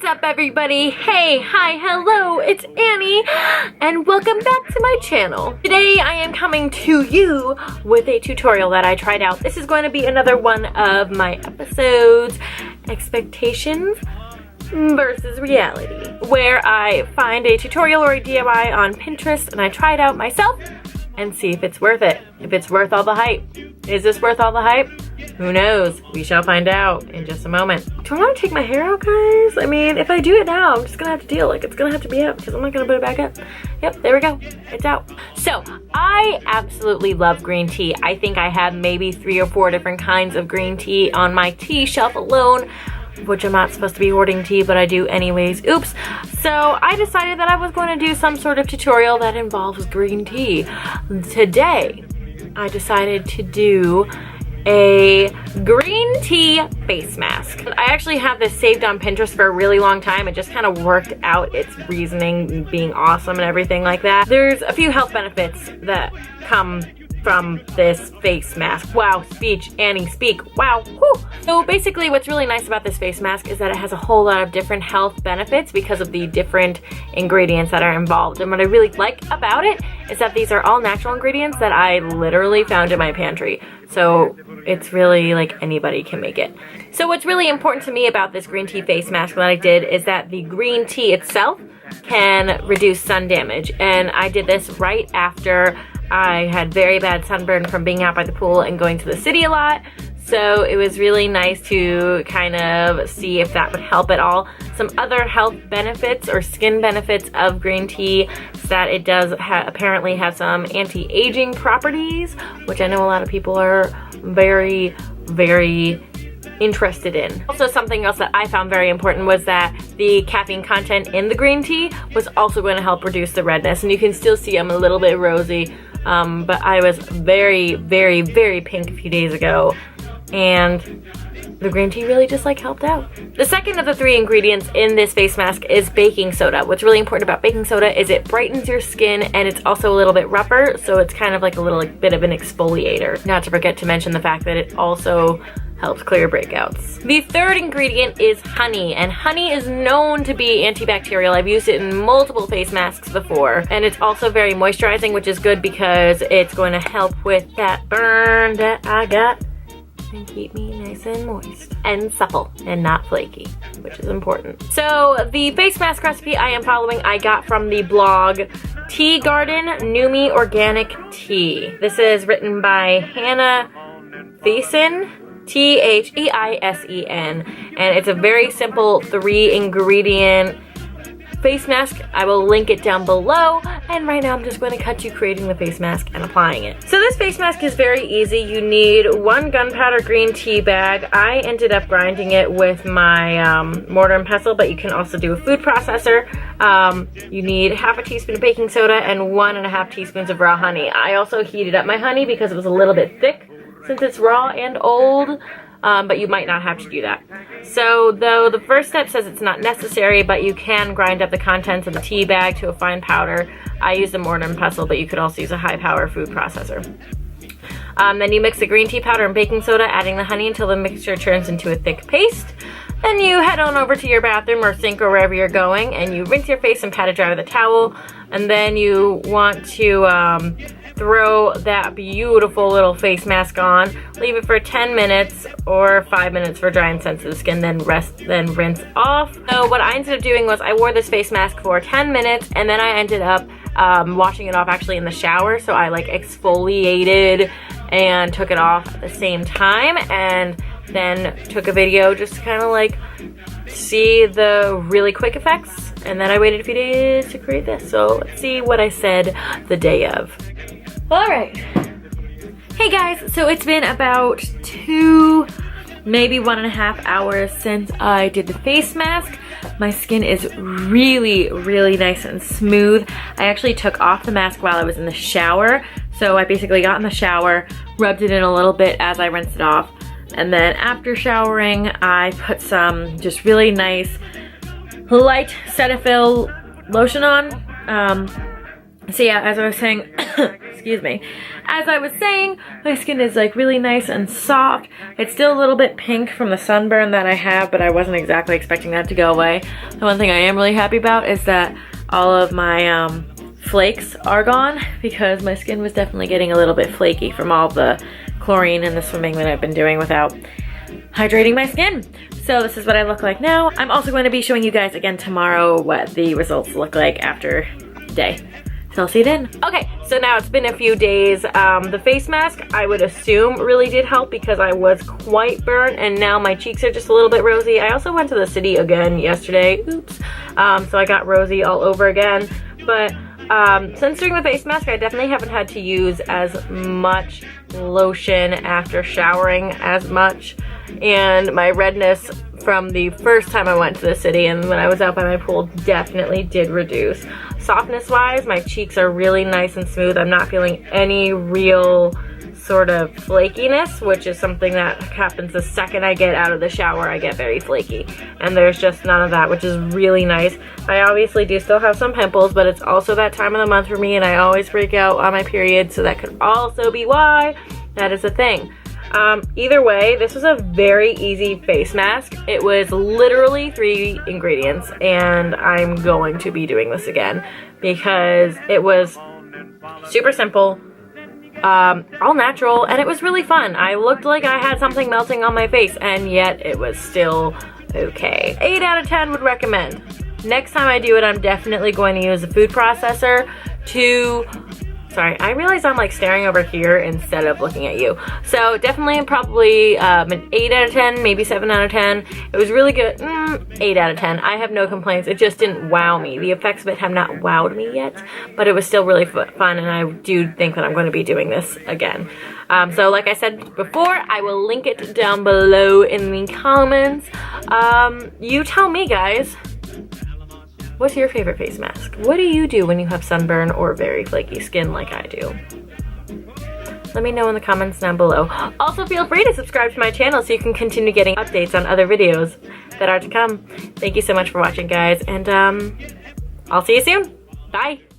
What's up, everybody? Hey, hi, hello, it's Annie, and welcome back to my channel. Today I am coming to you with a tutorial that I tried out. This is going to be another one of my episodes, expectations versus reality, where I find a tutorial or a DIY on Pinterest and I try it out myself and see if it's worth it, if it's worth all the hype. Is this worth all the hype? Who knows? We shall find out in just a moment. Do I want to take my hair out, guys? I mean, if I do it now, I'm just gonna have to deal. Like, it's gonna have to be out because I'm not gonna put it back up. Yep, there we go. It's out. So, I absolutely love green tea. I think I have maybe 3 or 4 different kinds of green tea on my tea shelf alone, which I'm not supposed to be hoarding tea, but I do anyways. Oops. So I decided that I was going to do some sort of tutorial that involves green tea. Today, I decided to do a green tea face mask. I actually have this saved on Pinterest for a really long time. It just kind of worked out its reasoning being awesome and everything like that. There's a few health benefits that come from this face mask. Wow, speech, Annie, speak. Wow, whew. So basically what's really nice about this face mask is that it has a whole lot of different health benefits because of the different ingredients that are involved. And what I really like about it is that these are all natural ingredients that I literally found in my pantry. So it's really like anybody can make it. So what's really important to me about this green tea face mask that I did is that the green tea itself can reduce sun damage. And I did this right after I had very bad sunburn from being out by the pool and going to the city a lot. So it was really nice to kind of see if that would help at all. Some other health benefits or skin benefits of green tea is that it does apparently have some anti-aging properties, which I know a lot of people are very, very interested in. Also, something else that I found very important was that the caffeine content in the green tea was also going to help reduce the redness. And you can still see I'm a little bit rosy, but I was very, very, very pink a few days ago. And the green tea really just like helped out. The second of the 3 ingredients in this face mask is baking soda. What's really important about baking soda is it brightens your skin and it's also a little bit rougher, so it's kind of like a little bit of an exfoliator. Not to forget to mention the fact that it also helps clear breakouts. The third ingredient is honey, and honey is known to be antibacterial. I've used it in multiple face masks before, and it's also very moisturizing, which is good because it's going to help with that burn that I got and keep me nice and moist and supple and not flaky, which is important. So the face mask recipe I am following I got from the blog Tea Garden Numi Organic Tea. This is written by Hannah Thiessen, Theisen, and it's a very simple 3 ingredient face mask. I will link it down below, and right now I'm just going to cut you creating the face mask and applying it. So this face mask is very easy. You need 1 gunpowder green tea bag. I ended up grinding it with my mortar and pestle, but you can also do a food processor. You need half a teaspoon of baking soda and 1.5 teaspoons of raw honey. I also heated up my honey because it was a little bit thick since it's raw and old, but you might not have to do that. So though the first step says it's not necessary, but you can grind up the contents of the tea bag to a fine powder. I use a mortar and pestle, but you could also use a high power food processor. Then you mix the green tea powder and baking soda, adding the honey until the mixture turns into a thick paste. Then you head on over to your bathroom or sink or wherever you're going, and you rinse your face and pat it dry with a towel. And then you want to throw that beautiful little face mask on, leave it for 10 minutes or 5 minutes for dry and sensitive skin, then rinse off. So what I ended up doing was I wore this face mask for 10 minutes and then I ended up washing it off actually in the shower. So I like exfoliated and took it off at the same time, and then took a video just to kind of like see the really quick effects. And then I waited a few days to create this. So let's see what I said the day of. Alright. Hey guys, so it's been about 2, maybe 1.5 hours since I did the face mask. My skin is really, really nice and smooth. I actually took off the mask while I was in the shower. So I basically got in the shower, rubbed it in a little bit as I rinsed it off. And then after showering, I put some just really nice light Cetaphil lotion on. So yeah, as I was saying, excuse me. As I was saying, my skin is like really nice and soft. It's still a little bit pink from the sunburn that I have, but I wasn't exactly expecting that to go away. The one thing I am really happy about is that all of my flakes are gone, because my skin was definitely getting a little bit flaky from all the chlorine and the swimming that I've been doing without hydrating my skin. So this is what I look like now. I'm also going to be showing you guys again tomorrow what the results look like after the day. So I'll see you then. Okay, so now it's been a few days. The face mask, I would assume, really did help because I was quite burnt, and now my cheeks are just a little bit rosy. I also went to the city again yesterday. Oops. So I got rosy all over again. But since doing the face mask, I definitely haven't had to use as much lotion after showering as much. And my redness from the first time I went to the city and when I was out by my pool definitely did reduce. Softness wise, my cheeks are really nice and smooth. I'm not feeling any real sort of flakiness, which is something that happens the second I get out of the shower. I get very flaky, and there's just none of that, which is really nice. I obviously do still have some pimples, but it's also that time of the month for me, and I always freak out on my period, so that could also be why that is a thing. Either way, this was a very easy face mask. It was literally 3 ingredients, and I'm going to be doing this again because it was super simple, all natural, and it was really fun. I looked like I had something melting on my face, and yet it was still okay. 8 out of 10 would recommend. Next time I do it, I'm definitely going to use a food processor to... Sorry, I realize I'm like staring over here instead of looking at you. So definitely probably an 8 out of 10, maybe 7 out of 10. It was really good. 8 out of 10. I have no complaints. It just didn't wow me. The effects of it have not wowed me yet, but it was still really fun, and I do think that I'm going to be doing this again. So like I said before, I will link it down below in the comments. You tell me, guys. What's your favorite face mask? What do you do when you have sunburn or very flaky skin like I do? Let me know in the comments down below. Also, feel free to subscribe to my channel so you can continue getting updates on other videos that are to come. Thank you so much for watching, guys, and I'll see you soon. Bye!